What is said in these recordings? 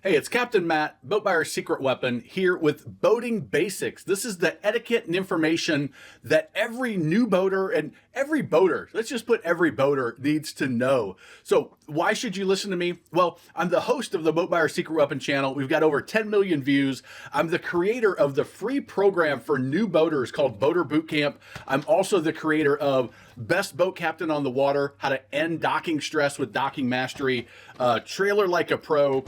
Hey, it's Captain Matt, Boat Buyer's Secret Weapon, here with Boating Basics. This is the etiquette and information that every new boater and every boater, let's just put every boater, needs to know. So why should you listen to me? Well, I'm the host of the Boat Buyer's Secret Weapon channel. We've got over 10 million views. I'm the creator of the free program for new boaters called Boater Bootcamp. I'm also the creator of Best Boat Captain on the Water, How to End Docking Stress with Docking Mastery, Trailer Like a Pro,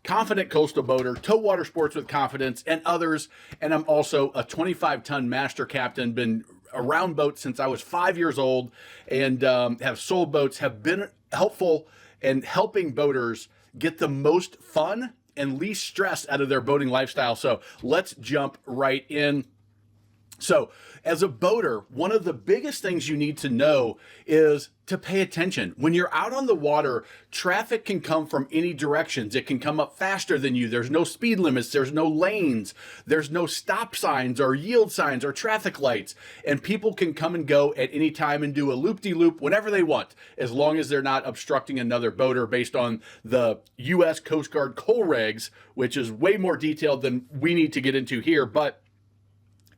Confident Coastal Boater, Tow Water Sports with Confidence, and others. And I'm also a 25-ton master captain, been around boats since I was 5 years old, and have sold boats, have been helpful in helping boaters get the most fun and least stress out of their boating lifestyle. So let's jump right in. So as a boater, one of the biggest things you need to know is to pay attention. When you're out on the water, traffic can come from any directions. It can come up faster than you. There's no speed limits. There's no lanes. There's no stop signs or yield signs or traffic lights. And people can come and go at any time and do a loop-de-loop whenever they want, as long as they're not obstructing another boater based on the U.S. Coast Guard coal regs, which is way more detailed than we need to get into here. But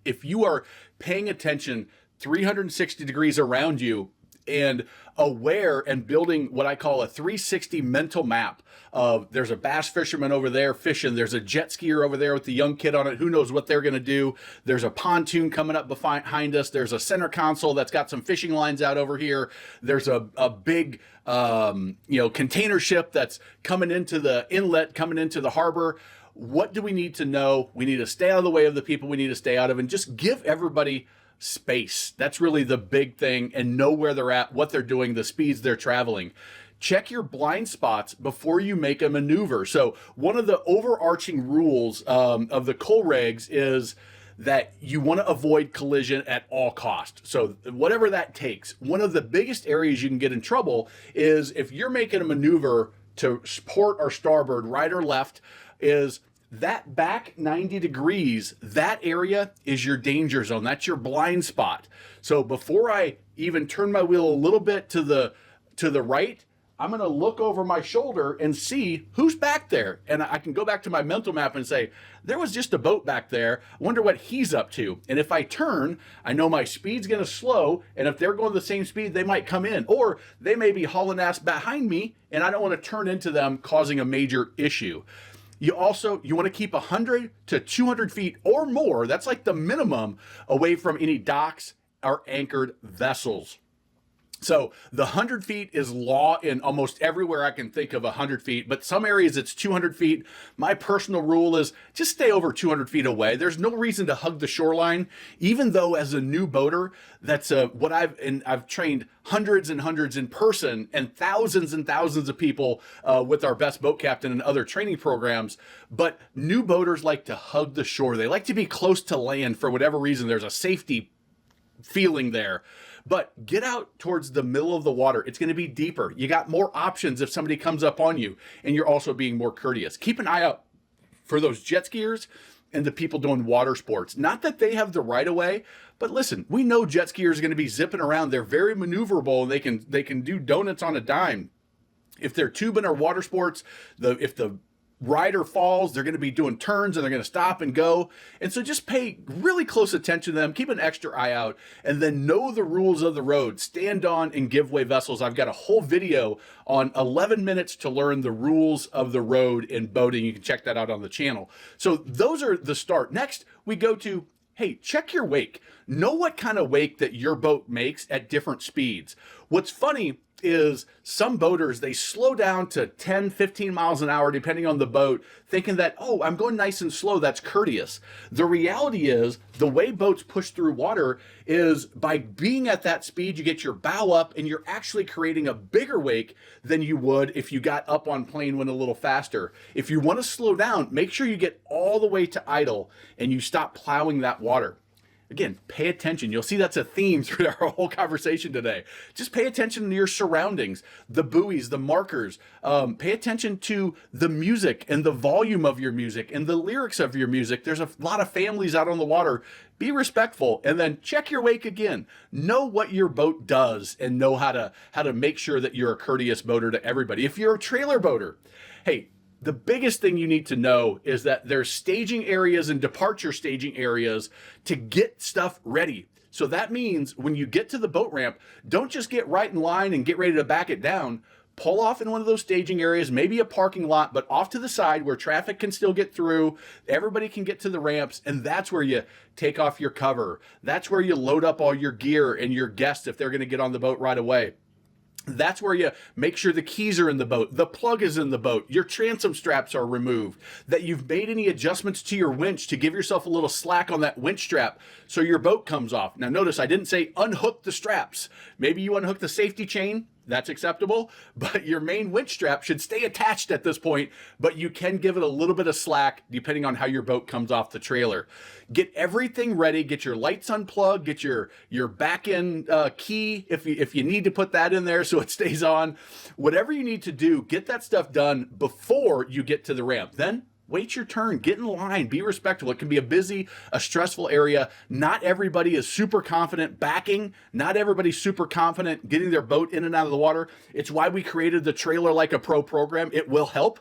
if you are paying attention 360 degrees around you and aware and building what I call a 360 mental map of there's a bass fisherman over there fishing, there's a jet skier over there with the young kid on it, who knows what they're going to do, there's a pontoon coming up behind us, there's a center console that's got some fishing lines out over here, there's a big container ship that's coming into the inlet, coming into the harbor. What do we need to know? We need to stay out of the way of the people we need to stay out of, and just give everybody space. That's really the big thing, and know where they're at, what they're doing, the speeds they're traveling. Check your blind spots before you make a maneuver. So one of the overarching rules of the coal regs is that you want to avoid collision at all costs. So whatever that takes. One of the biggest areas you can get in trouble is if you're making a maneuver to port or starboard, right or left, is that back 90 degrees, that area is your danger zone. That's your blind spot. So before I even turn my wheel a little bit to the right, I'm going to look over my shoulder and see who's back there. And I can go back to my mental map and say, there was just a boat back there. I wonder what he's up to. And if I turn, I know my speed's going to slow. And if they're going the same speed, they might come in. Or they may be hauling ass behind me, and I don't want to turn into them, causing a major issue. You want to keep 100 to 200 feet or more. That's like the minimum away from any docks or anchored vessels. So the 100 feet is law in almost everywhere I can think of 100 feet, but some areas it's 200 feet. My personal rule is just stay over 200 feet away. There's no reason to hug the shoreline, even though as a new boater, that's what I've trained hundreds and hundreds in person and thousands of people with our Best Boat Captain and other training programs. But new boaters like to hug the shore. They like to be close to land for whatever reason. There's a safety feeling there. But get out towards the middle of the water. It's going to be deeper. You got more options if somebody comes up on you, and you're also being more courteous. Keep an eye out for those jet skiers and the people doing water sports. Not that they have the right of way, but listen, we know jet skiers are going to be zipping around. They're very maneuverable, and they can do donuts on a dime. If they're tubing or water sports, if the rider falls, they're going to be doing turns, and they're going to stop and go. And so just pay really close attention to them, keep an extra eye out, and then know the rules of the road. Stand on and give way vessels. I've got a whole video on 11 minutes to learn the rules of the road in boating. You can check that out on the channel. So those are the start. Next, we go to, hey, check your wake. Know what kind of wake that your boat makes at different speeds. What's funny is some boaters, they slow down to 10, 15 miles an hour, depending on the boat, thinking that, oh, I'm going nice and slow, that's courteous. The reality is, the way boats push through water is by being at that speed, you get your bow up, and you're actually creating a bigger wake than you would if you got up on plane, went a little faster. If you want to slow down, make sure you get all the way to idle, and you stop plowing that water. Again, pay attention. You'll see that's a theme through our whole conversation today. Just pay attention to your surroundings, the buoys, the markers. Pay attention to the music and the volume of your music and the lyrics of your music. There's a lot of families out on the water. Be respectful, and then check your wake again. Know what your boat does, and know how to make sure that you're a courteous boater to everybody. If you're a trailer boater, hey, The biggest thing you need to know is that there's staging areas and departure staging areas to get stuff ready. So that means when you get to the boat ramp, don't just get right in line and get ready to back it down. Pull off in one of those staging areas, maybe a parking lot, but off to the side where traffic can still get through. Everybody can get to the ramps, and that's where you take off your cover. That's where you load up all your gear and your guests if they're going to get on the boat right away. That's where you make sure the keys are in the boat, the plug is in the boat, your transom straps are removed, that you've made any adjustments to your winch to give yourself a little slack on that winch strap so your boat comes off. Now notice I didn't say unhook the straps. Maybe you unhook the safety chain, that's acceptable, but your main winch strap should stay attached at this point, but you can give it a little bit of slack depending on how your boat comes off the trailer. Get everything ready, get your lights unplugged, get your back end key if you need to put that in there so it stays on. Whatever you need to do, get that stuff done before you get to the ramp. Then wait your turn, get in line, be respectful. It can be a busy, a stressful area. Not everybody is super confident backing. Not everybody's super confident getting their boat in and out of the water. It's why we created the Trailer Like a Pro program. It will help.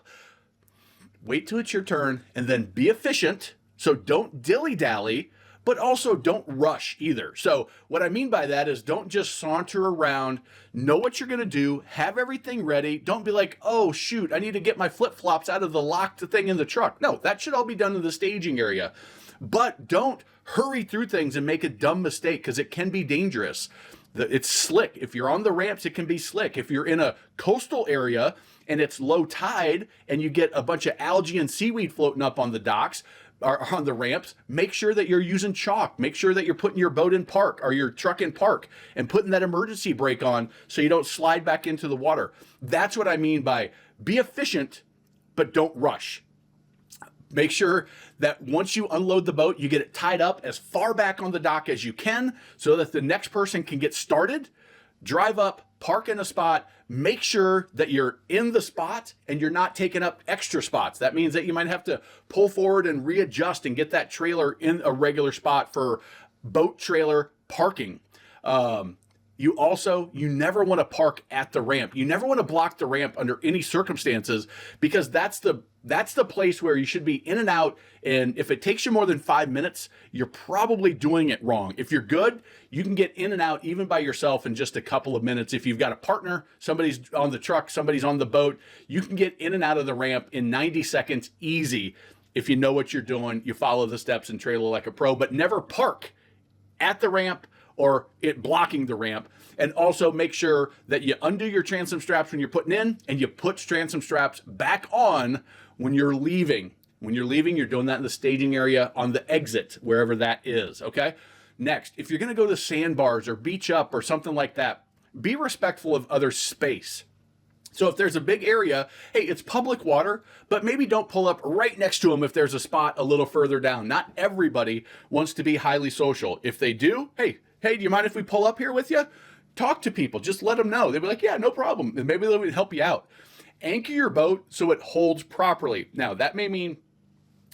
Wait till it's your turn and then be efficient. So don't dilly-dally, but also don't rush either. So what I mean by that is don't just saunter around, know what you're gonna do, have everything ready. Don't be like, oh shoot, I need to get my flip-flops out of the locked thing in the truck. No, that should all be done in the staging area. But don't hurry through things and make a dumb mistake because it can be dangerous. It's slick. If you're on the ramps, it can be slick. If you're in a coastal area and it's low tide and you get a bunch of algae and seaweed floating up on the docks, or on the ramps, make sure that you're using chalk. Make sure that you're putting your boat in park or your truck in park and putting that emergency brake on so you don't slide back into the water. That's what I mean by be efficient, but don't rush. Make sure that once you unload the boat, you get it tied up as far back on the dock as you can so that the next person can get started. Drive up, park in a spot, make sure that you're in the spot and you're not taking up extra spots. That means that you might have to pull forward and readjust and get that trailer in a regular spot for boat trailer parking. You never want to park at the ramp. You never want to block the ramp under any circumstances because that's the place where you should be in and out. And if it takes you more than 5 minutes, you're probably doing it wrong. If you're good, you can get in and out even by yourself in just a couple of minutes. If you've got a partner, somebody's on the truck, somebody's on the boat, you can get in and out of the ramp in 90 seconds easy. If you know what you're doing, you follow the steps and Trailer Like a Pro, but never park at the ramp or it blocking the ramp. And also make sure that you undo your transom straps when you're putting in and you put transom straps back on when you're leaving. When you're leaving, you're doing that in the staging area on the exit, wherever that is, okay? Next, if you're gonna go to sandbars or beach up or something like that, be respectful of other space. So if there's a big area, hey, it's public water, but maybe don't pull up right next to them if there's a spot a little further down. Not everybody wants to be highly social. If they do, hey, do you mind if we pull up here with you? Talk to people, just let them know. They'll be like, yeah, no problem. And maybe they would help you out. Anchor your boat so it holds properly. Now, that may mean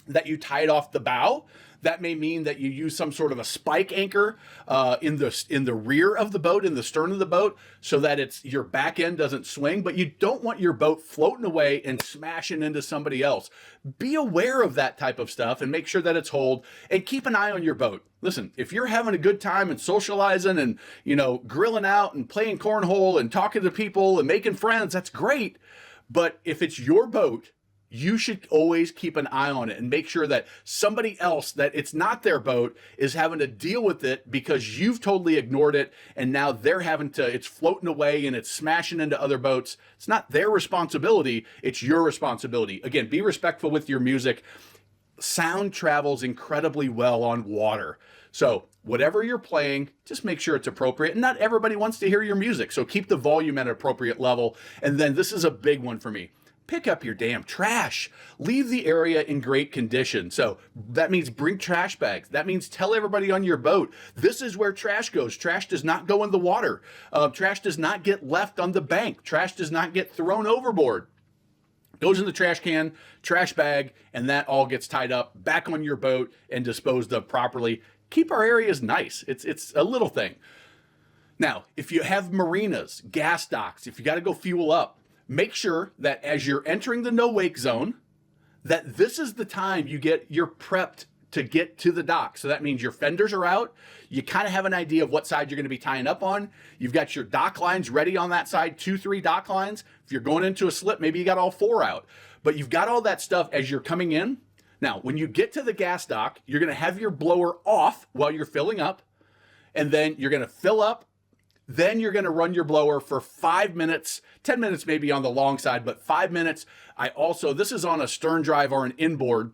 that you tie it off the bow. That may mean that you use some sort of a spike anchor in the rear of the boat, in the stern of the boat, so that your back end doesn't swing, but you don't want your boat floating away and smashing into somebody else. Be aware of that type of stuff and make sure that it's hold, and keep an eye on your boat. Listen, if you're having a good time and socializing and, grilling out and playing cornhole and talking to people and making friends, that's great. But if it's your boat, you should always keep an eye on it and make sure that somebody else, that it's not their boat, is having to deal with it because you've totally ignored it and now they're it's floating away and it's smashing into other boats. It's not their responsibility, it's your responsibility. Again, be respectful with your music. Sound travels incredibly well on water. So whatever you're playing, just make sure it's appropriate. And not everybody wants to hear your music, so keep the volume at an appropriate level. And then this is a big one for me. Pick up your damn trash. Leave the area in great condition. So that means bring trash bags. That means tell everybody on your boat, this is where trash goes. Trash does not go in the water. Trash does not get left on the bank. Trash does not get thrown overboard. Goes in the trash can, trash bag, and that all gets tied up back on your boat and disposed of properly. Keep our areas nice. It's a little thing. Now, if you have marinas, gas docks, if you got to go fuel up, make sure that as you're entering the no wake zone, that this is the time you're prepped to get to the dock. So that means your fenders are out. You kind of have an idea of what side you're going to be tying up on. You've got your dock lines ready on that side, 2-3 dock lines. If you're going into a slip, maybe you got all 4 out, but you've got all that stuff as you're coming in. Now, when you get to the gas dock, you're going to have your blower off while you're filling up, and then you're going to fill up. Then you're going to run your blower for 5 minutes, 10 minutes maybe on the long side, but 5 minutes. This is on a stern drive or an inboard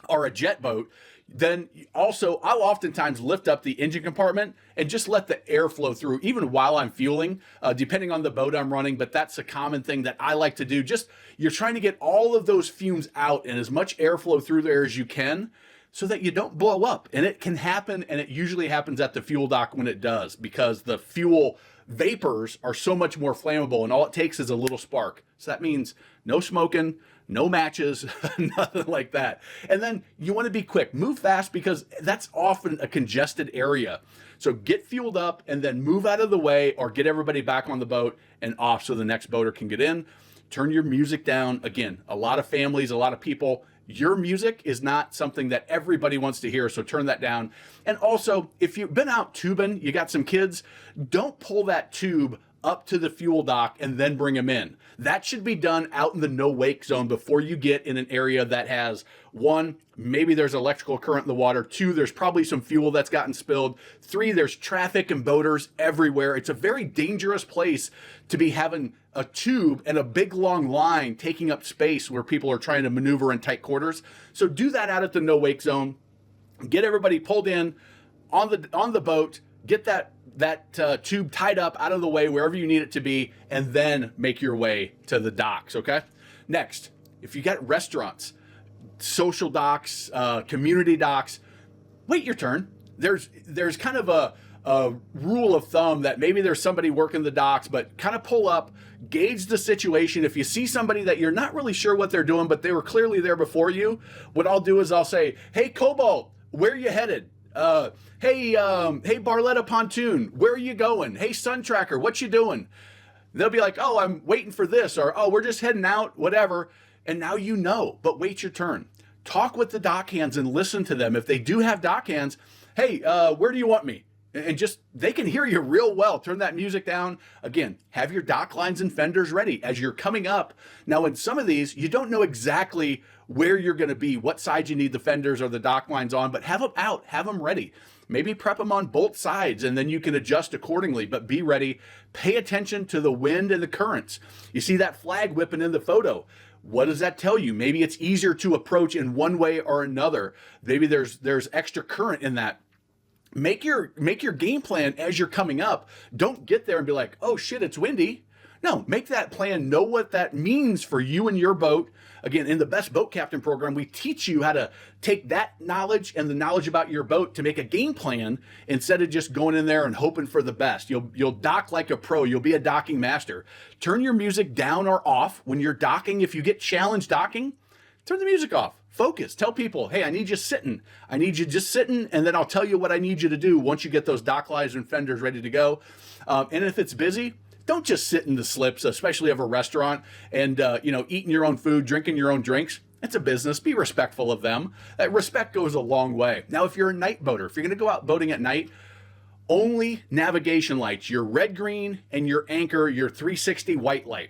or a jet boat. Then also, I'll oftentimes lift up the engine compartment and just let the air flow through, even while I'm fueling, depending on the boat I'm running. But that's a common thing that I like to do. Just, you're trying to get all of those fumes out and as much airflow through there as you can, so that you don't blow up. And it can happen, and it usually happens at the fuel dock when it does, because the fuel vapors are so much more flammable, and all it takes is a little spark. So that means no smoking, no matches, nothing like that. And then you want to be quick, move fast, because that's often a congested area. So get fueled up and then move out of the way, or get everybody back on the boat and off so the next boater can get in. Turn your music down. Again, a lot of families, a lot of people, your music is not something that everybody wants to hear, so turn that down. And also, if you've been out tubing, you got some kids, don't pull that tube up to the fuel dock and then bring them in. That should be done out in the no wake zone before you get in an area that has, 1, maybe there's electrical current in the water, 2, there's probably some fuel that's gotten spilled, 3, there's traffic and boaters everywhere. It's a very dangerous place to be having a tube and a big long line taking up space where people are trying to maneuver in tight quarters. So do that out at the no wake zone. Get everybody pulled in on the boat, get that tube tied up out of the way wherever you need it to be, and then make your way to the docks, okay? Next, if you got restaurants, social docks, community docks, wait your turn. There's kind of a rule of thumb that maybe there's somebody working the docks, but kind of pull up, gauge the situation. If you see somebody that you're not really sure what they're doing, but they were clearly there before you, what I'll do is I'll say, hey, Cobalt, where are you headed? Hey, Barletta Pontoon, where are you going? Hey, Sun Tracker, what you doing? They'll be like, oh, I'm waiting for this, or, oh, we're just heading out, whatever. And now you know, but wait your turn. Talk with the dock hands and listen to them. If they do have dock hands, hey, where do you want me? And just, they can hear you real well. Turn that music down. Again, have your dock lines and fenders ready as you're coming up. Now, in some of these, you don't know exactly where you're going to be, what side you need the fenders or the dock lines on, but have them out, have them ready. Maybe prep them on both sides, and then you can adjust accordingly, but be ready. Pay attention to the wind and the currents. You see that flag whipping in the photo. What does that tell you? Maybe it's easier to approach in one way or another. Maybe there's extra current in that. Make your game plan as you're coming up. Don't get there and be like, oh shit, it's windy. No, make that plan, know what that means for you and your boat. Again, in the Best Boat Captain program, we teach you how to take that knowledge and the knowledge about your boat to make a game plan instead of just going in there and hoping for the best. You'll dock like a pro. You'll be a docking master. Turn your music down or off when you're docking. If you get challenged docking, turn the music off. Focus. Tell people, hey, I need you sitting. I need you just sitting, and then I'll tell you what I need you to do once you get those dock lines and fenders ready to go. And if it's busy, don't just sit in the slips, especially of a restaurant, and eating your own food, drinking your own drinks. It's a business. Be respectful of them. That respect goes a long way. Now, if you're a night boater, if you're going to go out boating at night, only navigation lights, your red, green, and your anchor, your 360 white light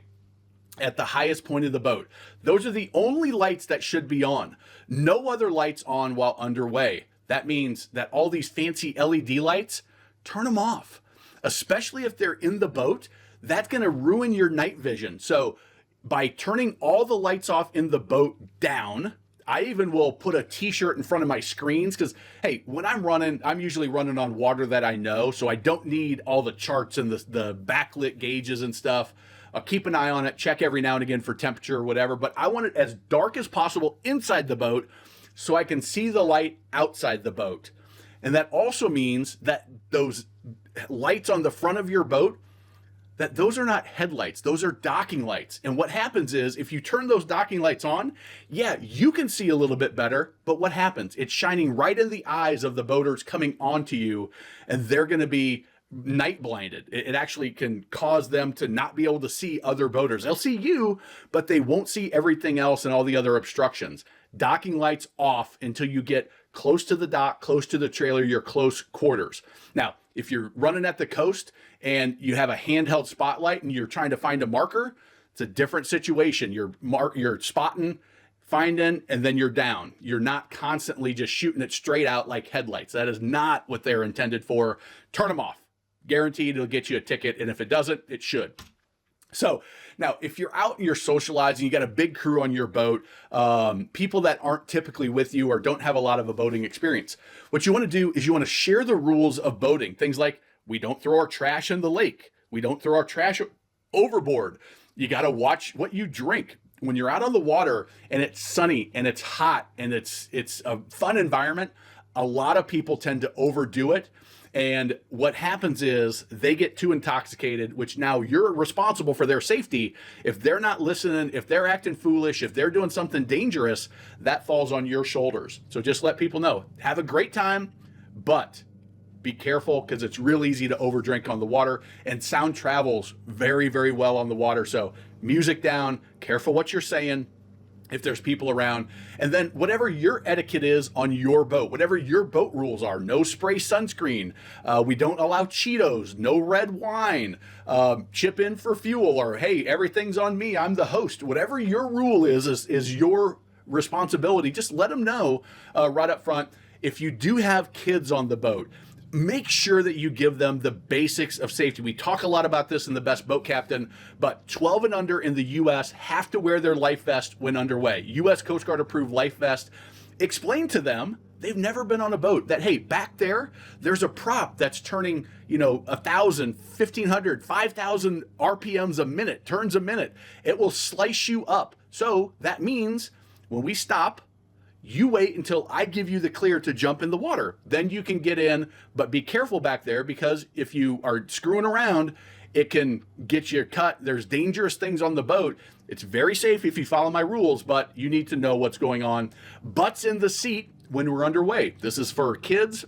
at the highest point of the boat. Those are the only lights that should be on. No other lights on while underway. That means that all these fancy LED lights, turn them off, especially if they're in the boat. That's going to ruin your night vision. So by turning all the lights off in the boat down, I even will put a t-shirt in front of my screens because, hey, when I'm running, I'm usually running on water that I know, so I don't need all the charts and the backlit gauges and stuff. I'll keep an eye on it, check every now and again for temperature or whatever, but I want it as dark as possible inside the boat so I can see the light outside the boat. And that also means that those lights on the front of your boat, that those are not headlights, those are docking lights. And what happens is if you turn those docking lights on, yeah, you can see a little bit better, but what happens? It's shining right in the eyes of the boaters coming onto you, and they're going to be night blinded. It actually can cause them to not be able to see other boaters. They'll see you, but they won't see everything else and all the other obstructions. Docking lights off until you get close to the dock, close to the trailer, your close quarters. Now, if you're running at the coast and you have a handheld spotlight and you're trying to find a marker, it's a different situation. You're spotting, finding, and then you're down. You're not constantly just shooting it straight out like headlights. That is not what they're intended for. Turn them off. Guaranteed it'll get you a ticket, and if it doesn't, it should. So now, if you're out and you're socializing, you got a big crew on your boat, people that aren't typically with you or don't have a lot of a boating experience, what you want to do is you want to share the rules of boating. Things like, we don't throw our trash in the lake. We don't throw our trash overboard. You got to watch what you drink. When you're out on the water and it's sunny and it's hot and it's a fun environment, a lot of people tend to overdo it. And what happens is they get too intoxicated, which now you're responsible for their safety. If they're not listening, if they're acting foolish, if they're doing something dangerous, that falls on your shoulders. So just let people know, have a great time, but be careful because it's real easy to overdrink on the water, and sound travels very, very well on the water. So music down, careful what you're saying if there's people around. And then whatever your etiquette is on your boat, whatever your boat rules are, no spray sunscreen, we don't allow Cheetos, no red wine, chip in for fuel, or hey, everything's on me, I'm the host. Whatever your rule is your responsibility. Just let them know right up front. If you do have kids on the boat, make sure that you give them the basics of safety. We talk a lot about this in the Best Boat Captain, but 12 and under in the U.S. have to wear their life vest when underway. U.S. Coast Guard approved life vest. Explain to them, they've never been on a boat, that, hey, back there's a prop that's turning, 1,000, 1,500, 5,000 RPMs a minute, turns a minute. It will slice you up. So that means when we stop, you wait until I give you the clear to jump in the water. Then you can get in, but be careful back there, because if you are screwing around, it can get you cut. There's dangerous things on the boat. It's very safe if you follow my rules, but you need to know what's going on. Butts in the seat when we're underway. This is for kids,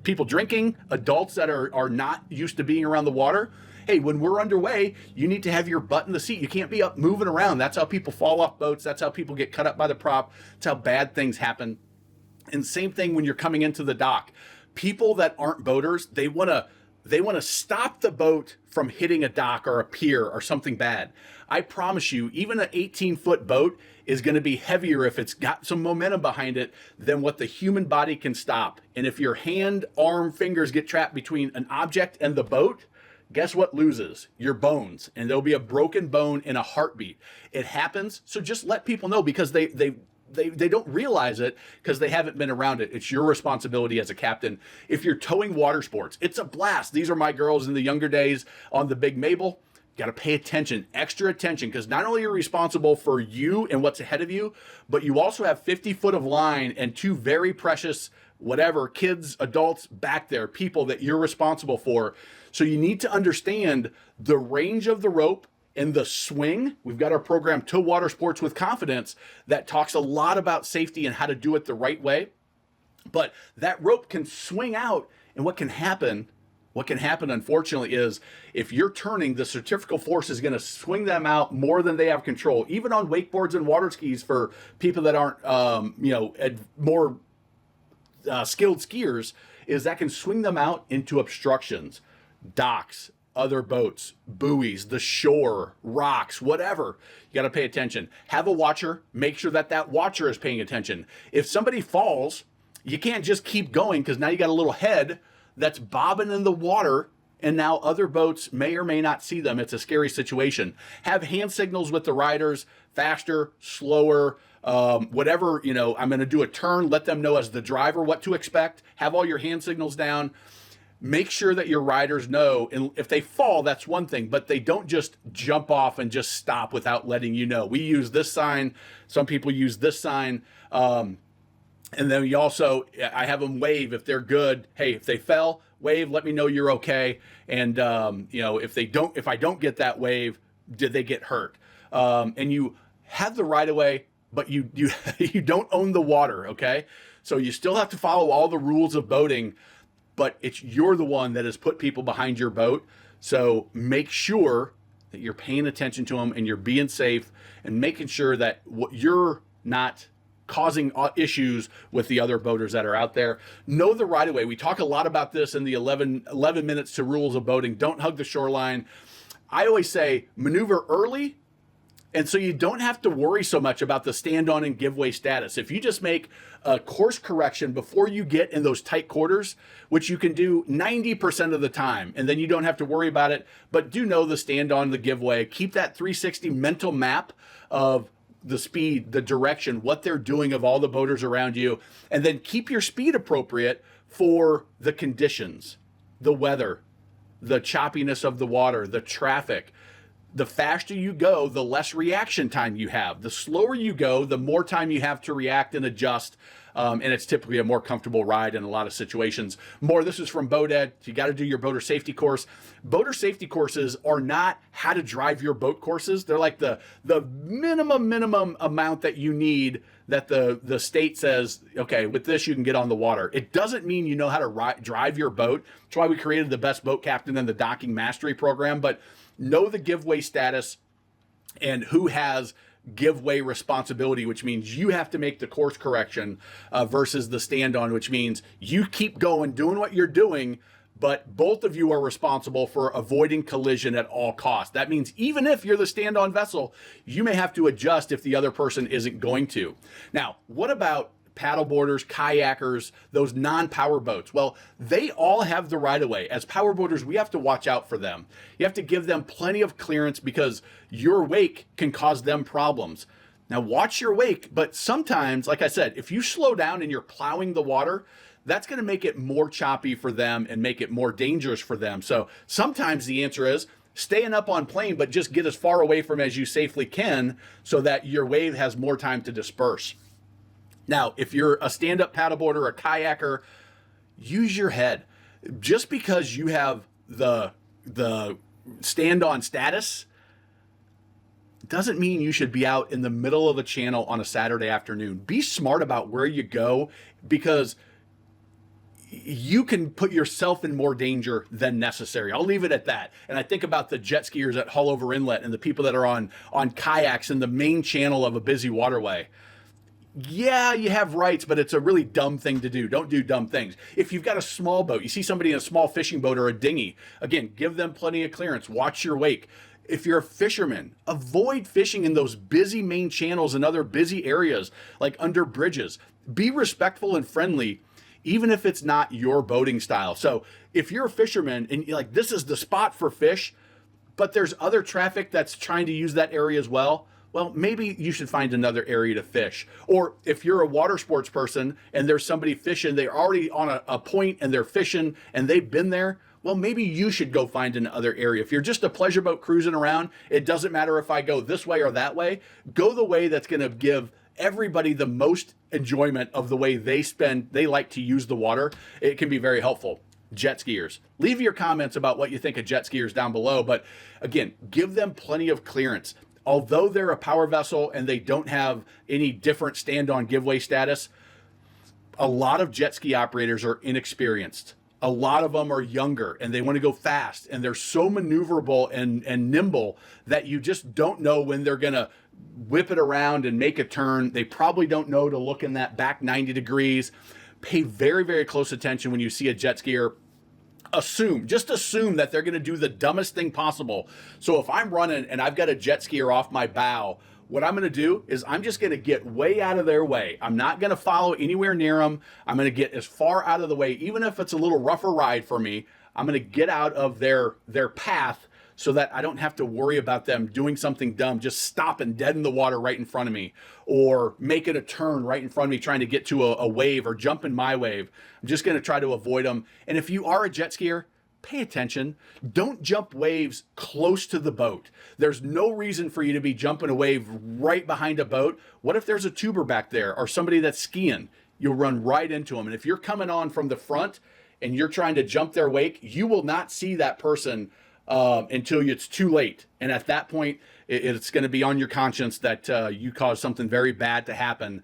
people drinking, adults that are not used to being around the water. Hey, when we're underway, you need to have your butt in the seat. You can't be up moving around. That's how people fall off boats. That's how people get cut up by the prop. That's how bad things happen. And same thing when you're coming into the dock. People that aren't boaters, they want to stop the boat from hitting a dock or a pier or something bad. I promise you, even an 18-foot boat is going to be heavier if it's got some momentum behind it than what the human body can stop. And if your hand, arm, fingers get trapped between an object and the boat, guess what loses? Your bones. And there'll be a broken bone in a heartbeat. It happens. So just let people know, because they don't realize it because they haven't been around it. It's your responsibility as a captain. If you're towing water sports, it's a blast. These are my girls in the younger days on the Big Mabel. Got to pay attention, extra attention, because not only are you responsible for you and what's ahead of you, but you also have 50 foot of line and two very precious, kids, adults back there, people that you're responsible for. So you need to understand the range of the rope and the swing. We've got our program, Tow Water Sports with Confidence, that talks a lot about safety and how to do it the right way. But that rope can swing out, and what can happen, unfortunately, is if you're turning, the centrifugal force is going to swing them out more than they have control. Even on wakeboards and water skis, for people that aren't, more skilled skiers, is that can swing them out into obstructions, docks, other boats, buoys, the shore, rocks, whatever. You got to pay attention. Have a watcher. Make sure that watcher is paying attention. If somebody falls, you can't just keep going, because now you got a little head that's bobbing in the water, and now other boats may or may not see them. It's a scary situation. Have hand signals with the riders, faster, slower, whatever, I'm going to do a turn. Let them know as the driver what to expect. Have all your hand signals down. Make sure that your riders know, and if they fall, that's one thing, but they don't just jump off and just stop without letting you know. We use this sign. Some people use this sign. And then I have them wave if they're good. Hey, if they fell, wave, let me know you're okay. And, if I don't get that wave, did they get hurt? And you have the right of way, but you don't own the water. Okay. So you still have to follow all the rules of boating, but you're the one that has put people behind your boat. So make sure that you're paying attention to them and you're being safe and making sure that you're not causing issues with the other boaters that are out there. Know the right of way. We talk a lot about this in the 11 minutes to rules of boating. Don't hug the shoreline. I always say maneuver early, and so you don't have to worry so much about the stand on and give way status. If you just make a course correction before you get in those tight quarters, which you can do 90% of the time, and then you don't have to worry about it, but do know the stand on, the give way. Keep that 360 mental map of the speed, the direction, what they're doing of all the boaters around you, and then keep your speed appropriate for the conditions, the weather, the choppiness of the water, the traffic. The faster you go, the less reaction time you have. The slower you go, the more time you have to react and adjust. And it's typically a more comfortable ride in a lot of situations. This is from Boat Ed. You got to do your boater safety course. Boater safety courses are not how to drive your boat courses. They're like the minimum amount that you need, that the state says, okay, with this you can get on the water. It doesn't mean you know how to drive your boat. That's why we created the Best Boat Captain and the Docking Mastery program. But know the giveaway status and who has giveaway responsibility, which means you have to make the course correction versus the stand on, which means you keep going, doing what you're doing, but both of you are responsible for avoiding collision at all costs. That means even if you're the stand on vessel, you may have to adjust if the other person isn't going to. Now, what about paddleboarders, kayakers, those non-power boats? Well, they all have the right of way. As power boaters, we have to watch out for them. You have to give them plenty of clearance because your wake can cause them problems. Now watch your wake, but sometimes, like I said, if you slow down and you're plowing the water, that's going to make it more choppy for them and make it more dangerous for them. So sometimes the answer is staying up on plane, but just get as far away from as you safely can so that your wave has more time to disperse. Now, if you're a stand-up paddleboarder, a kayaker, use your head. Just because you have the stand-on status doesn't mean you should be out in the middle of a channel on a Saturday afternoon. Be smart about where you go, because you can put yourself in more danger than necessary. I'll leave it at that. And I think about the jet skiers at Hullover Inlet and the people that are on kayaks in the main channel of a busy waterway. Yeah, you have rights, but it's a really dumb thing to do. Don't do dumb things. If you've got a small boat, you see somebody in a small fishing boat or a dinghy, again, give them plenty of clearance. Watch your wake. If you're a fisherman, avoid fishing in those busy main channels and other busy areas like under bridges. Be respectful and friendly, even if it's not your boating style. So if you're a fisherman and you're like, this is the spot for fish, but there's other traffic that's trying to use that area as well, well, maybe you should find another area to fish. Or if you're a water sports person and there's somebody fishing, they're already on a point and they're fishing and they've been there, well, maybe you should go find another area. If you're just a pleasure boat cruising around, it doesn't matter if I go this way or that way. Go the way that's going to give everybody the most enjoyment of the way they like to use the water. It can be very helpful. Jet skiers. Leave your comments about what you think of jet skiers down below. But again, give them plenty of clearance. Although they're a power vessel and they don't have any different stand-on giveaway status, a lot of jet ski operators are inexperienced. A lot of them are younger and they want to go fast, and they're so maneuverable and nimble that you just don't know when they're going to whip it around and make a turn. They probably don't know to look in that back 90 degrees. Pay very, very close attention when you see a jet skier. Just assume that they're going to do the dumbest thing possible. So if I'm running and I've got a jet skier off my bow, what I'm going to do is I'm just going to get way out of their way. I'm not going to follow anywhere near them. I'm going to get as far out of the way, even if it's a little rougher ride for me. I'm going to get out of their path so that I don't have to worry about them doing something dumb, just stopping dead in the water right in front of me, or making a turn right in front of me trying to get to a wave or jump in my wave. I'm just going to try to avoid them. And if you are a jet skier, pay attention. Don't jump waves close to the boat. There's no reason for you to be jumping a wave right behind a boat. What if there's a tuber back there or somebody that's skiing? You'll run right into them. And if you're coming on from the front and you're trying to jump their wake, you will not see that person until it's too late. And at that point, it's going to be on your conscience that you caused something very bad to happen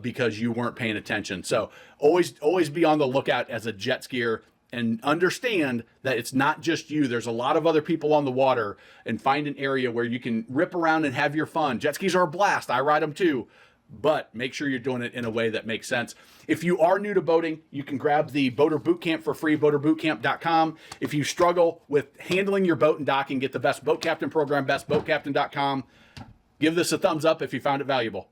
because you weren't paying attention. So always be on the lookout as a jet skier. and understand that it's not just you. There's a lot of other people on the water, and find an area where you can rip around and have your fun. Jet skis are a blast. I ride them too, but make sure you're doing it in a way that makes sense. If you are new to boating, you can grab the Boater Bootcamp for free, boaterbootcamp.com. If you struggle with handling your boat and docking, get the Best Boat Captain program, bestboatcaptain.com. Give this a thumbs up if you found it valuable.